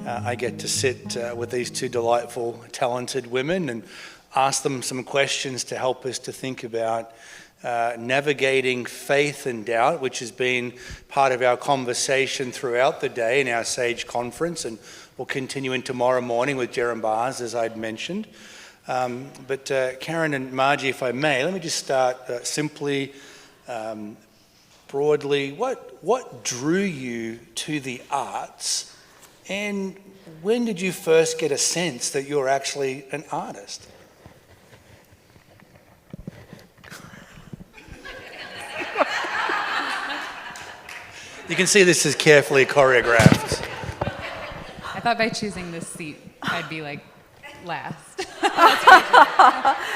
I get to sit with these two delightful, talented women and ask them some questions to help us to think about navigating faith and doubt, which has been part of our conversation throughout the day in our Sage conference, and we'll continue in tomorrow morning with Jerem Bars, as I'd mentioned. But Karen and Margie, if I may, let me just start simply, broadly. What drew you to the arts, and when did you first get a sense that you're actually an artist? You can see this is carefully choreographed. I thought by choosing this seat, I'd be like last.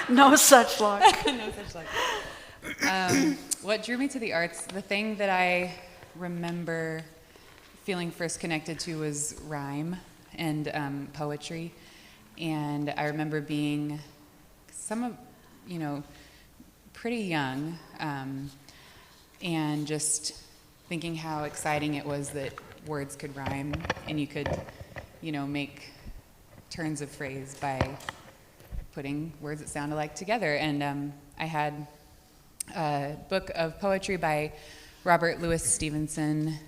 No such luck. No such luck. What drew me to the arts, the thing that I remember feeling first connected to was rhyme and poetry. And I remember being pretty young, and just thinking how exciting it was that words could rhyme and you could, make turns of phrase by putting words that sound alike together. And I had a book of poetry by Robert Louis Stevenson,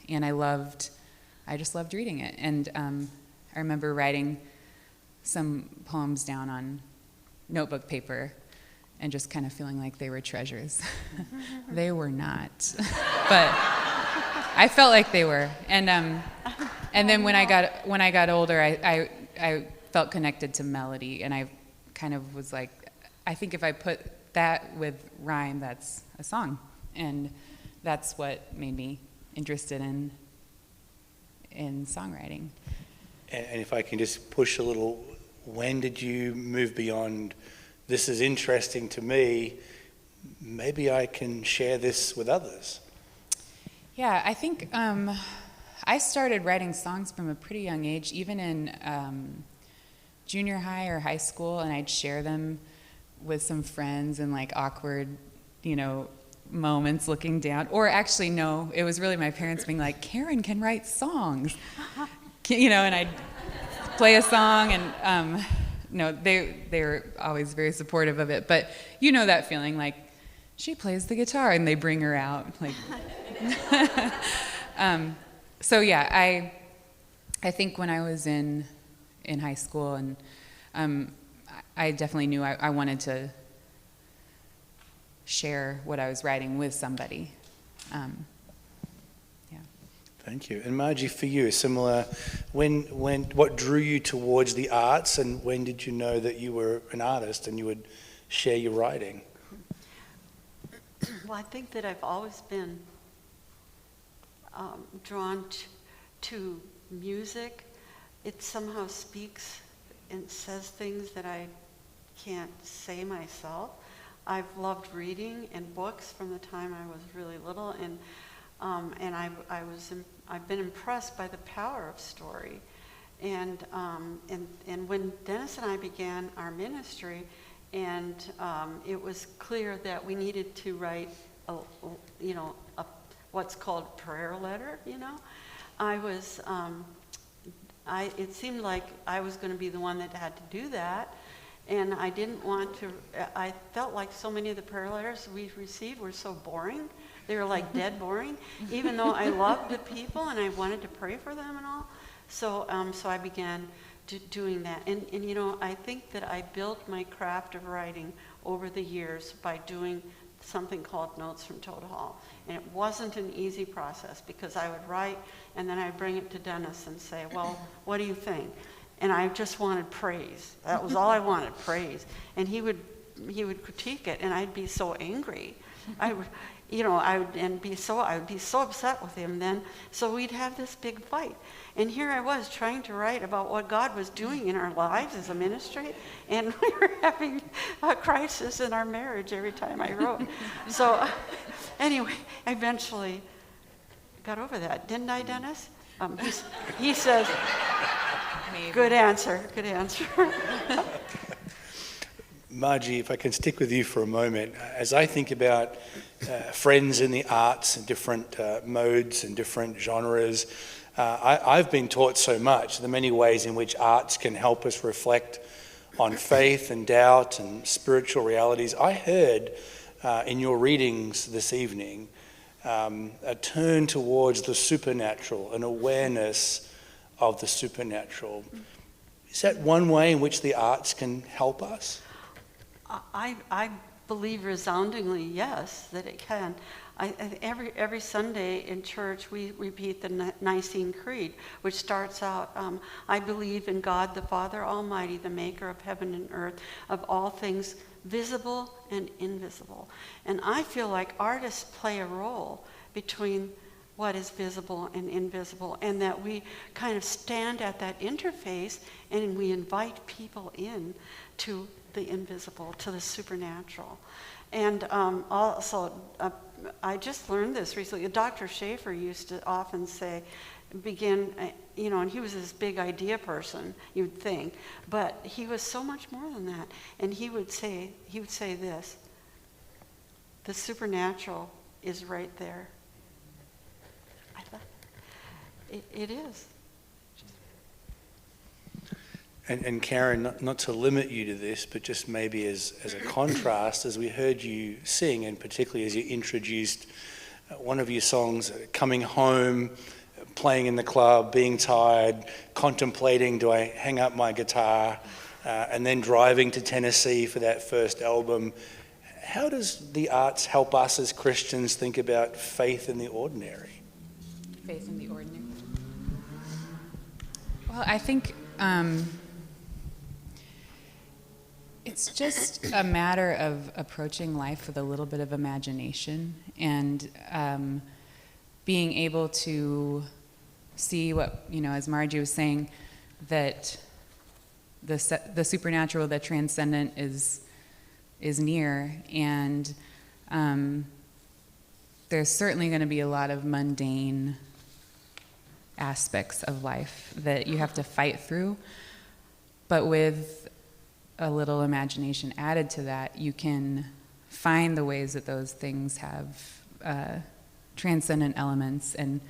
and I just loved reading it. And I remember writing some poems down on notebook paper and just kind of feeling like they were treasures. They were not, but I felt like they were. And then when I got older, I felt connected to melody, and I kind of was like, I think if I put that with rhyme, that's a song, and that's what made me interested in songwriting. And if I can just push a little, when did you move beyond, this is interesting to me, maybe I can share this with others? Yeah, I think I started writing songs from a pretty young age, even in junior high or high school, and I'd share them with some friends in like awkward, moments looking down. Or actually, no, it was really my parents being like, Karen can write songs, and I'd play a song, and no, they were always very supportive of it. But that feeling, like, she plays the guitar, and they bring her out, like. So yeah, I think when I was in high school, and I definitely knew I wanted to share what I was writing with somebody. Yeah. Thank you. And Margie, for you, similar. What drew you towards the arts, and when did you know that you were an artist and you would share your writing? Well, I think that I've always been drawn to music. It somehow speaks and says things that I can't say myself. I've loved reading and books from the time I was really little, and I've been impressed by the power of story. And when Dennis and I began our ministry, and it was clear that we needed to write what's called prayer letter, it seemed like I was going to be the one that had to do that, and I didn't want to. I felt like so many of the prayer letters we received were so boring. They were like dead boring, even though I loved the people and I wanted to pray for them and all. So I began doing that, and I think that I built my craft of writing over the years by doing something called Notes from Toad Hall. And it wasn't an easy process, because I would write and then I'd bring it to Dennis and say, well, what do you think? And I just wanted praise. That was all I wanted, praise. And he would critique it, and I'd be so angry. I would be so upset with him then. So we'd have this big fight. And here I was trying to write about what God was doing in our lives as a ministry, and we were having a crisis in our marriage every time I wrote. So anyway, I eventually got over that. Didn't I, Dennis? He says, maybe. Good answer. Margie, if I can stick with you for a moment, as I think about friends in the arts and different modes and different genres, I've been taught so much, the many ways in which arts can help us reflect on faith and doubt and spiritual realities. I heard in your readings this evening a turn towards the supernatural, an awareness of the supernatural. Is that one way in which the arts can help us? I believe resoundingly, yes, that it can. Every Sunday in church, we repeat the Nicene Creed, which starts out, I believe in God the Father Almighty, the maker of heaven and earth, of all things visible and invisible. And I feel like artists play a role between what is visible and invisible, and that we kind of stand at that interface and we invite people in to the invisible, to the supernatural. And also, I just learned this recently. Dr. Schaefer used to often say, and he was this big idea person, you'd think, but he was so much more than that. And he would say this: the supernatural is right there. I thought, it is. And Karen, not to limit you to this, but just maybe as a contrast, as we heard you sing, and particularly as you introduced one of your songs, coming home, playing in the club, being tired, contemplating, do I hang up my guitar, and then driving to Tennessee for that first album. How does the arts help us as Christians think about faith in the ordinary? Faith in the ordinary. Well, I think it's just a matter of approaching life with a little bit of imagination and being able to see what, as Margie was saying, that the supernatural, the transcendent is near, and there's certainly going to be a lot of mundane aspects of life that you have to fight through, but with a little imagination added to that, you can find the ways that those things have transcendent elements, and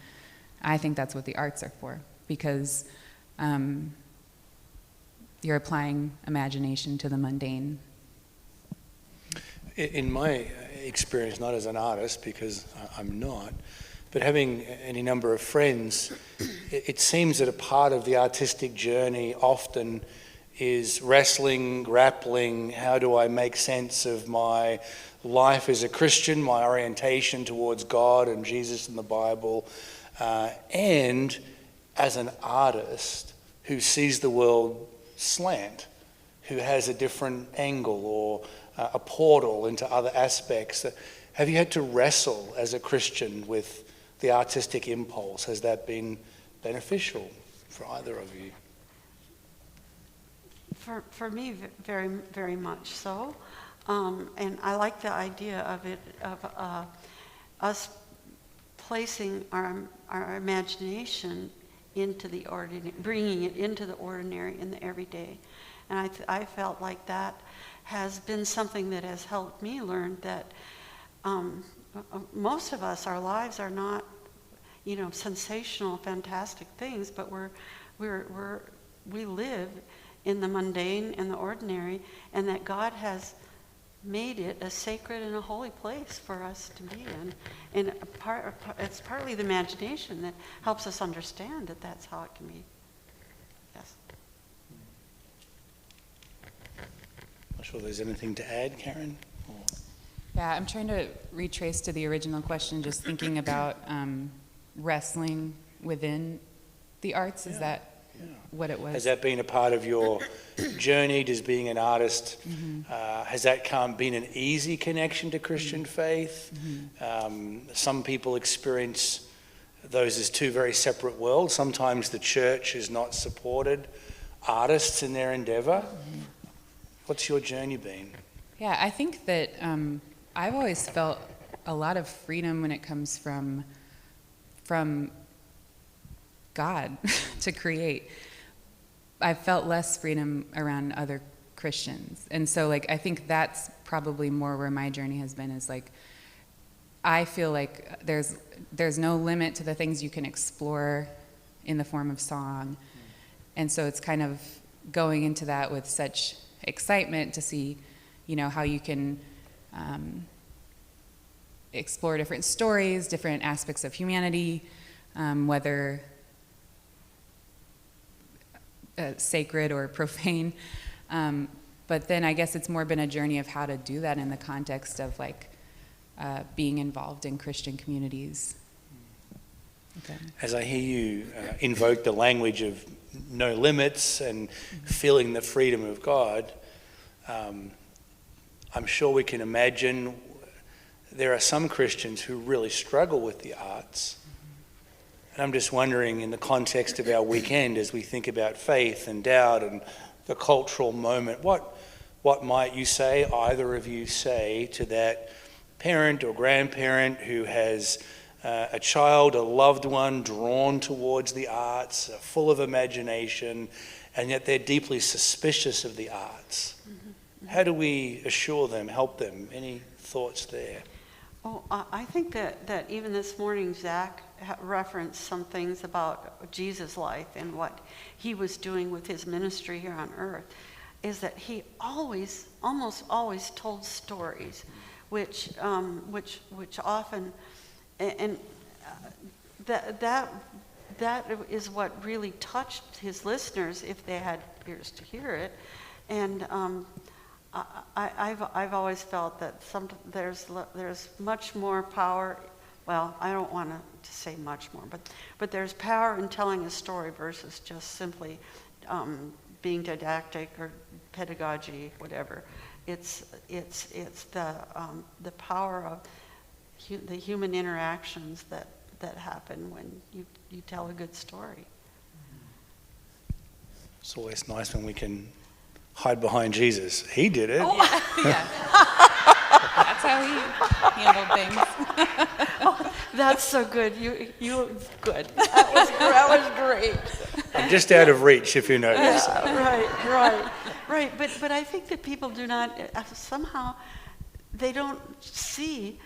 I think that's what the arts are for, because you're applying imagination to the mundane. In my experience, not as an artist, because I'm not, but having any number of friends, it seems that a part of the artistic journey often is wrestling, grappling, how do I make sense of my life as a Christian, my orientation towards God and Jesus and the Bible, and as an artist who sees the world slant, who has a different angle or a portal into other aspects. Have you had to wrestle as a Christian with the artistic impulse? Has that been beneficial for either of you? For me, very, very much so. And I like the idea of it, of us placing our imagination into the ordinary, bringing it into the ordinary in the everyday. And I felt like that has been something that has helped me learn that most of us, our lives are not, sensational, fantastic things, but we live in the mundane and the ordinary, and that God has made it a sacred and a holy place for us to be in. And it's partly the imagination that helps us understand that that's how it can be. Yes. Not sure there's anything to add, Karen? Yeah, I'm trying to retrace to the original question, just thinking about wrestling within the arts. Is that what it was? Has that been a part of your journey? Does being an artist, has that been an easy connection to Christian faith? Some people experience those as two very separate worlds. Sometimes the church has not supported artists in their endeavor. What's your journey been? Yeah, I think that I've always felt a lot of freedom when it comes from God to create. I felt less freedom around other Christians. And so I think that's probably more where my journey has been, is I feel like there's no limit to the things you can explore in the form of song. And so it's kind of going into that with such excitement to see, how you can explore different stories, different aspects of humanity, whether sacred or profane. But then I guess it's more been a journey of how to do that in the context of being involved in Christian communities. Okay. As I hear you invoke the language of no limits and feeling the freedom of God, I'm sure we can imagine there are some Christians who really struggle with the arts. And I'm just wondering, in the context of our weekend, as we think about faith and doubt and the cultural moment, what might you say, either of you say, to that parent or grandparent who has a child, a loved one drawn towards the arts, full of imagination, and yet they're deeply suspicious of the arts? How do we assure them, help them? Any thoughts there? Oh, I think that even this morning, Zach referenced some things about Jesus' life and what he was doing with his ministry here on earth, is that he almost always told stories, which often, and that is what really touched his listeners if they had ears to hear it. And I've always felt that there's much more power. Well, I don't want to say much more, but there's power in telling a story versus just simply being didactic or pedagogy, whatever. It's the power of the human interactions that happen when you tell a good story. It's always nice when we can hide behind Jesus. He did it. Oh, yeah. That's how he handled things. Oh, that's so good. You good. That was great. I'm just out of reach, if you notice. Yeah, right. But I think that people do not somehow they don't see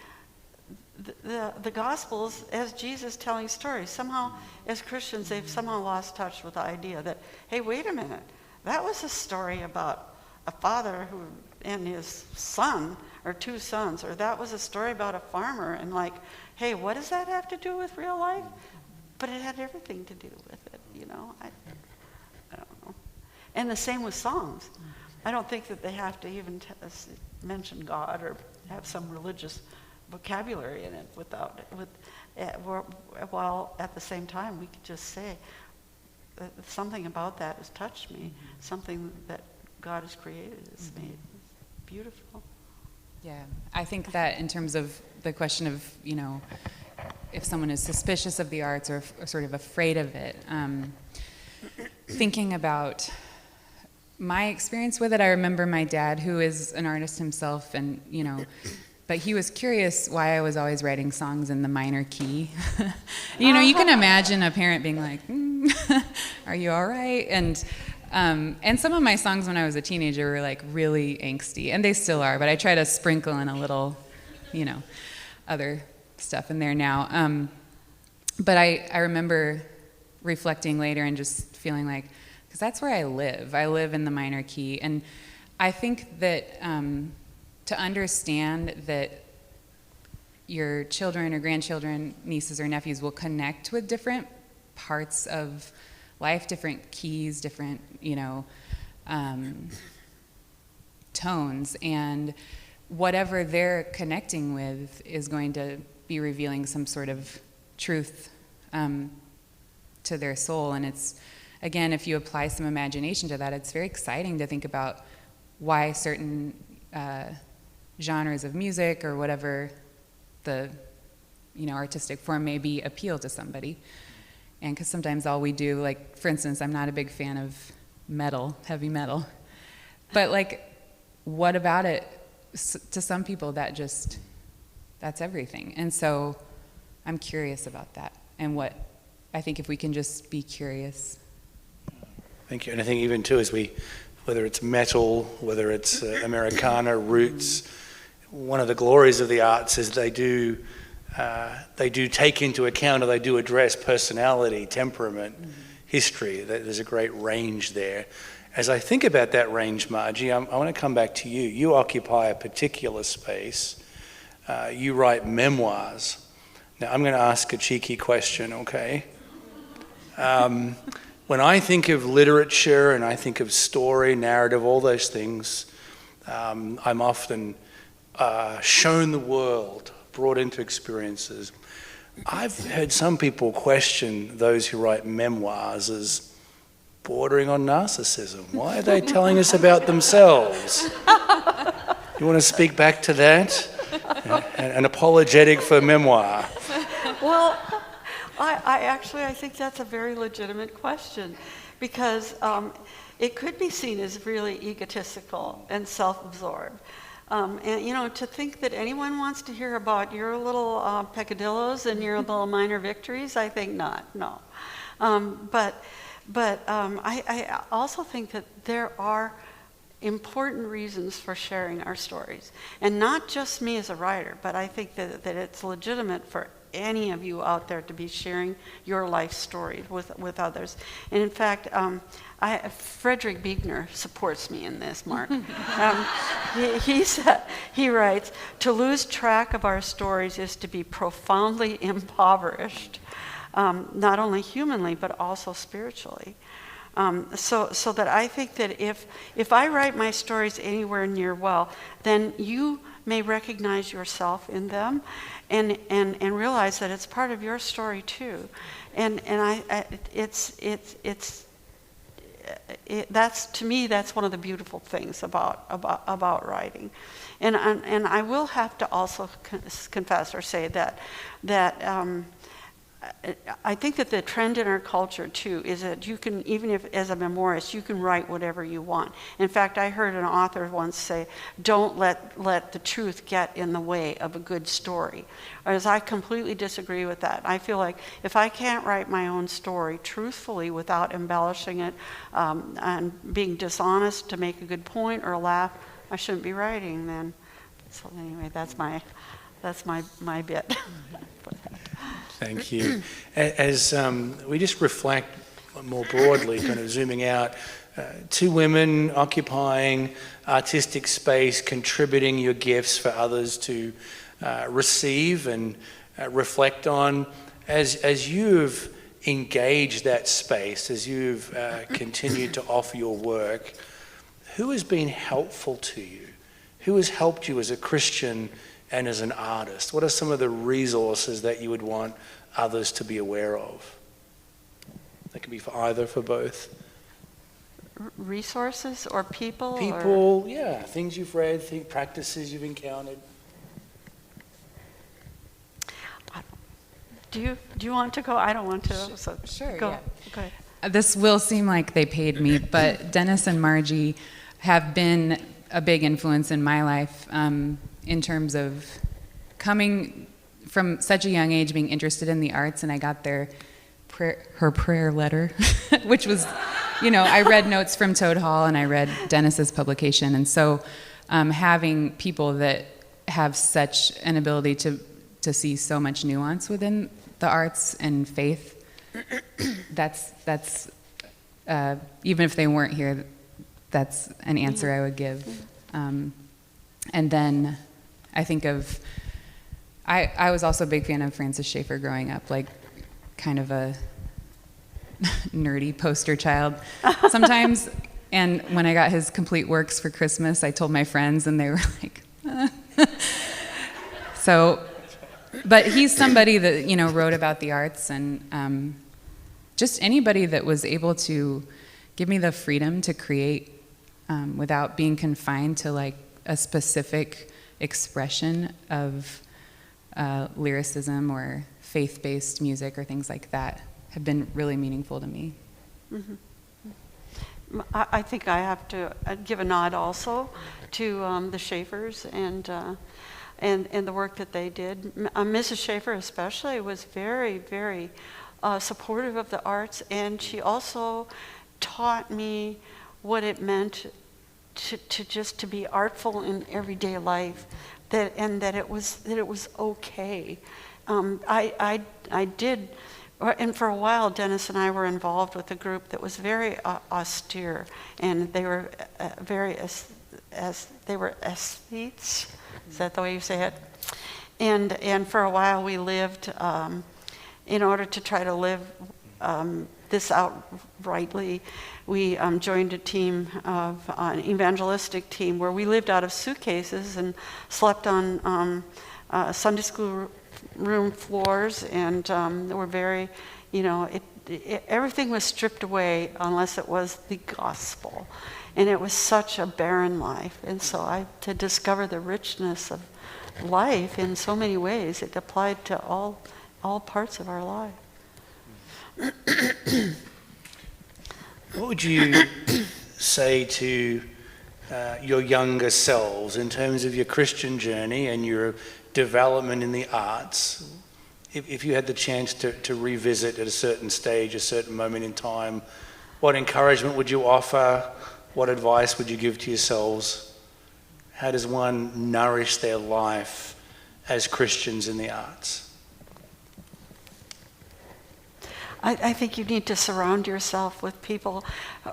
the Gospels as Jesus telling stories. Somehow, as Christians, they've somehow lost touch with the idea that, hey, wait a minute, that was a story about a father who and his son, or two sons, or that was a story about a farmer, and hey, what does that have to do with real life? But it had everything to do with it, I don't know. And the same with songs. I don't think that they have to even mention God or have some religious vocabulary in it while at the same time we could just say something about that has touched me, something that God has created has made beautiful. Yeah, I think that in terms of the question of, if someone is suspicious of the arts or sort of afraid of it, thinking about my experience with it, I remember my dad, who is an artist himself, and, but he was curious why I was always writing songs in the minor key. You can imagine a parent being like, are you all right? And some of my songs when I was a teenager were really angsty, and they still are, but I try to sprinkle in a little, other stuff in there now. But I remember reflecting later and just feeling because that's where I live. I live in the minor key. And I think that to understand that your children or grandchildren, nieces or nephews will connect with different parts of life, different keys, different, tones, and whatever they're connecting with is going to be revealing some sort of truth to their soul. And it's, again, if you apply some imagination to that, it's very exciting to think about why certain genres of music or whatever the artistic form may be appeal to somebody. And because sometimes all we do, for instance, I'm not a big fan of metal, heavy metal, but what about it? To some people, that's everything. And so I'm curious about that. And I think if we can just be curious. Thank you. And I think even too, whether it's metal, whether it's Americana, roots, one of the glories of the arts is they do they do take into account, or they do address personality, temperament, history. There's a great range there. As I think about that range, Margie, I want to come back to you. You occupy a particular space. You write memoirs. Now, I'm going to ask a cheeky question, okay? When I think of literature and I think of story, narrative, all those things, I'm often shown the world, brought into experiences. I've heard some people question those who write memoirs as bordering on narcissism. Why are they telling us about themselves? You want to speak back to that? An apologetic for memoir. Well, I think that's a very legitimate question, because it could be seen as really egotistical and self-absorbed. And to think that anyone wants to hear about your little peccadillos and your little minor victories, I think not, no. But I also think that there are important reasons for sharing our stories. And not just me as a writer, but I think that it's legitimate for any of you out there to be sharing your life story with others. And in fact, Frederick Buechner supports me in this, Mark. He writes, "To lose track of our stories is to be profoundly impoverished, not only humanly, but also spiritually." So that I think that if I write my stories anywhere near well, then you may recognize yourself in them and realize that it's part of your story too. And that's, to me, that's one of the beautiful things about writing. And I will have to also confess or say that I think that the trend in our culture too is that you can, even if as a memoirist, you can write whatever you want. In fact, I heard an author once say, "Don't let the truth get in the way of a good story." Whereas I completely disagree with that. I feel like if I can't write my own story truthfully without embellishing it and being dishonest to make a good point or laugh, I shouldn't be writing then. So anyway, that's my bit. Thank you. As we just reflect more broadly, kind of zooming out, two women occupying artistic space, contributing your gifts for others to receive and reflect on. As you've engaged that space, as you've continued to offer your work, who has been helpful to you? Who has helped you as a Christian and as an artist? What are some of the resources that you would want others to be aware of? That can be for either, for both. Resources or people? People, yeah, things you've read, practices you've encountered. Do you want to go? I don't want to. So Sure, go. yeah. Okay. This will seem like they paid me, but Dennis and Margie have been a big influence in my life in terms of coming from such a young age, being interested in the arts, and I got her prayer letter, which was, I read notes from Toad Hall and I read Dennis's publication, and so having people that have such an ability to see so much nuance within the arts and faith, that's even if they weren't here, that's an answer I would give. And then I think of, I was also a big fan of Francis Schaeffer growing up, like kind of a nerdy poster child sometimes. And when I got his complete works for Christmas, I told my friends and they were like, So, but he's somebody that, wrote about the arts, and just anybody that was able to give me the freedom to create without being confined to like a specific expression of lyricism or faith-based music or things like that have been really meaningful to me. Mm-hmm. I think I have to give a nod also to the Schaeffers and the work that they did. Mrs. Schaeffer especially was very, very supportive of the arts, and she also taught me what it meant to be artful in everyday life, that it was okay I did, and for a while, Dennis and I were involved with a group that was very austere, and they were they were aesthetes. Is that the way you say it? And for a while, we lived in order to try to live this out rightly. We joined a team of an evangelistic team where we lived out of suitcases and slept on Sunday school room floors, and they were very, everything was stripped away unless it was the gospel. And it was such a barren life. And so to discover the richness of life in so many ways, it applied to all parts of our life. What would you say to your younger selves in terms of your Christian journey and your development in the arts? If you had the chance to revisit at a certain stage, a certain moment in time, what encouragement would you offer? What advice would you give to yourselves? How does one nourish their life as Christians in the arts? I think you need to surround yourself with people,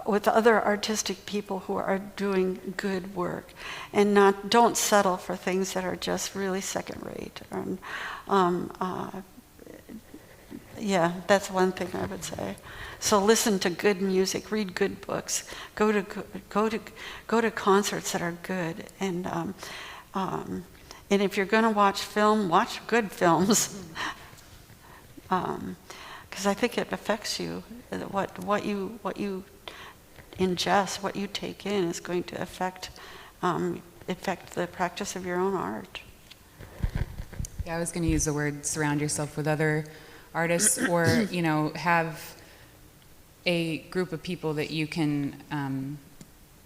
with other artistic people who are doing good work, and don't settle for things that are just really second rate. Yeah, that's one thing I would say. So listen to good music, read good books, go to concerts that are good, and if you're going to watch film, watch good films. Because I think it affects you. What you ingest, what you take in, is going to affect the practice of your own art. Yeah, I was going to use the word surround yourself with other artists, or have a group of people that you can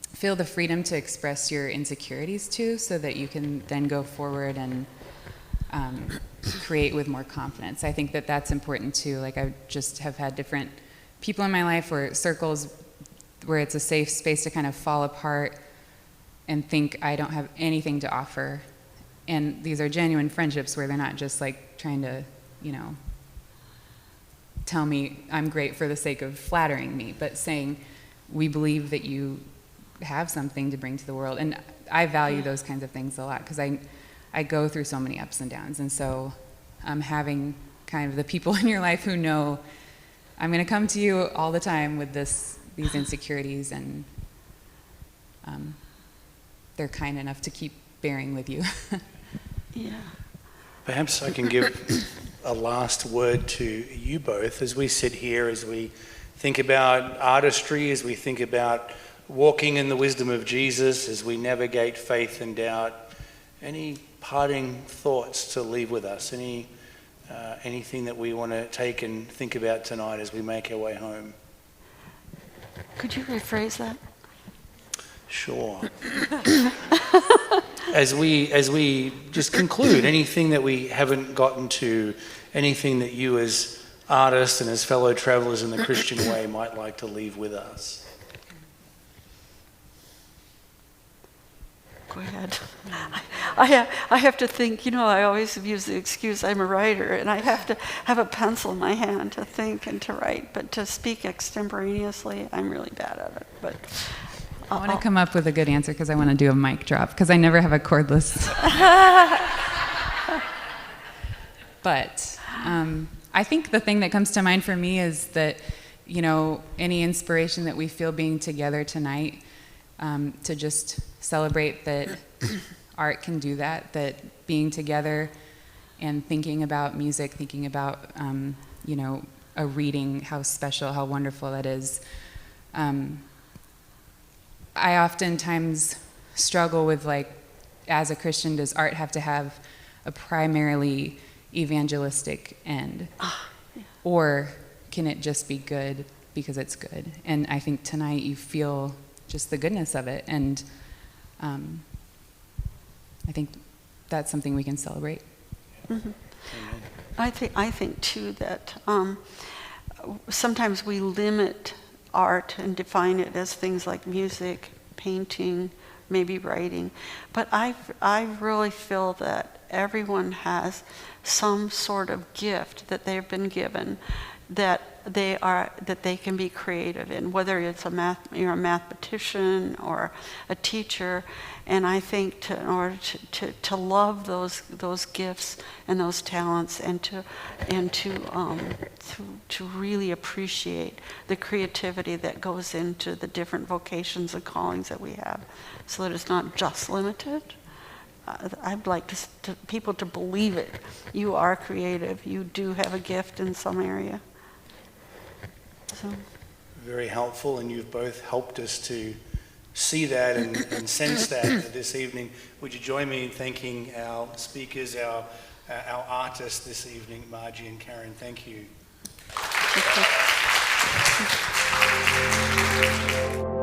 feel the freedom to express your insecurities to, so that you can then go forward and create with more confidence. I think that that's important too. Like, I just have had different people in my life, or circles where it's a safe space to kind of fall apart and think I don't have anything to offer. And these are genuine friendships where they're not just like trying to, tell me I'm great for the sake of flattering me, but saying, we believe that you have something to bring to the world. And I value those kinds of things a lot, because I go through so many ups and downs, and so having kind of the people in your life who know I'm going to come to you all the time with these insecurities, and they're kind enough to keep bearing with you. Yeah. Perhaps I can give a last word to you both as we sit here, as we think about artistry, as we think about walking in the wisdom of Jesus, as we navigate faith and doubt. Any parting thoughts to leave with us? Anything that we want to take and think about tonight as we make our way home? Could you rephrase that? Sure. As we just conclude, anything that we haven't gotten to, anything that you as artists and as fellow travelers in the Christian way might like to leave with us? Go ahead. I have to think, I always use the excuse I'm a writer, and I have to have a pencil in my hand to think and to write, but to speak extemporaneously, I'm really bad at it. But I want to come up with a good answer, because I want to do a mic drop, because I never have a cordless. But I think the thing that comes to mind for me is that, any inspiration that we feel being together tonight, to just celebrate that art can do that being together and thinking about music, thinking about, a reading, how special, how wonderful that is. I oftentimes struggle with, as a Christian, does art have to have a primarily evangelistic end? Or can it just be good because it's good? And I think tonight you feel just the goodness of it, and I think that's something we can celebrate. Mm-hmm. I think too that sometimes we limit art and define it as things like music, painting, maybe writing, but I really feel that everyone has some sort of gift that they've been given that they can be creative in, whether it's you're a mathematician or a teacher. And I think in order to love those gifts and those talents, and to really appreciate the creativity that goes into the different vocations and callings that we have, so that it's not just limited. I'd like people to believe it. You are creative. You do have a gift in some area. So. Very helpful, and you've both helped us to see that and sense that this evening. Would you join me in thanking our speakers, our artists this evening, Margie and Karen? Thank you. Thank you.